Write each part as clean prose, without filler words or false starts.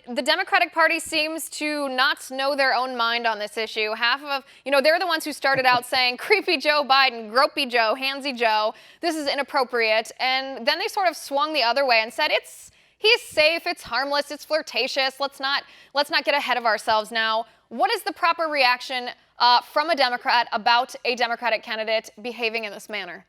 The Democratic Party seems to not know their own mind on this issue. Half of, they're the ones who started out saying, creepy Joe Biden, gropey Joe, handsy Joe, this is inappropriate. And then they sort of swung the other way and said, he's safe, it's harmless, it's flirtatious. Let's not get ahead of ourselves now. What is the proper reaction from a Democrat about a Democratic candidate behaving in this manner?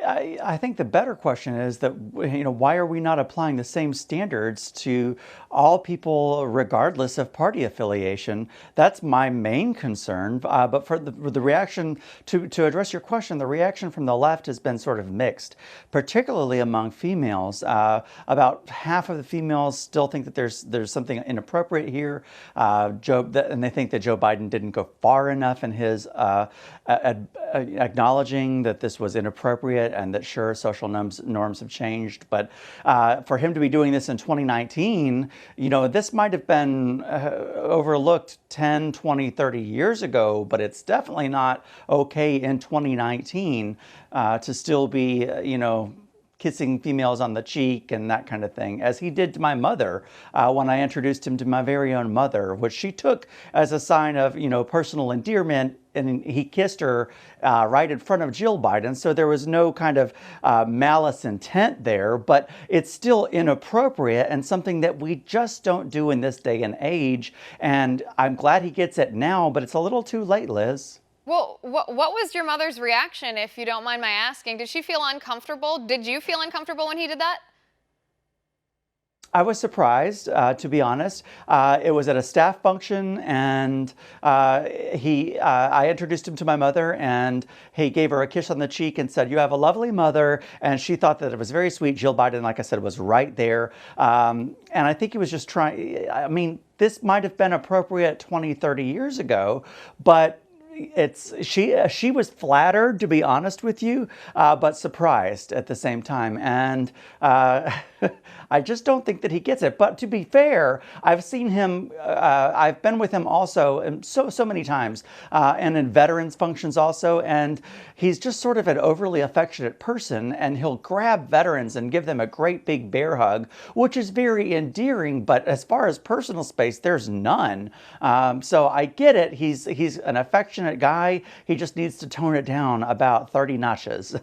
I think the better question is that, why are we not applying the same standards to all people regardless of party affiliation? That's my main concern. But for the reaction, to address your question, the reaction from the left has been sort of mixed, particularly among females. About half of the females still think that there's something inappropriate here, and they think that Joe Biden didn't go far enough in his acknowledging that this was inappropriate and that sure, social norms have changed. But for him to be doing this in 2019, this might have been overlooked 10, 20, 30 years ago, but it's definitely not okay in 2019 to still be, kissing females on the cheek and that kind of thing, as he did to my mother when I introduced him to my very own mother, which she took as a sign of, personal endearment. And he kissed her right in front of Jill Biden. So there was no kind of malice intent there, but it's still inappropriate and something that we just don't do in this day and age. And I'm glad he gets it now, but it's a little too late, Liz. Well, what was your mother's reaction, if you don't mind my asking? Did she feel uncomfortable? Did you feel uncomfortable when he did that? I was surprised, to be honest. It was at a staff function, and I introduced him to my mother, and he gave her a kiss on the cheek and said, "You have a lovely mother." And she thought that it was very sweet. Jill Biden, like I said, was right there. And I think he was just trying, this might have been appropriate 20, 30 years ago, but she was flattered, to be honest with you, but surprised at the same time. And I just don't think that he gets it. But to be fair, I've seen him, I've been with him also so many times, and in veterans functions also, and he's just sort of an overly affectionate person, and he'll grab veterans and give them a great big bear hug, which is very endearing, but as far as personal space, there's none. So I get it. He's an affectionate guy. He just needs to tone it down about 30 notches.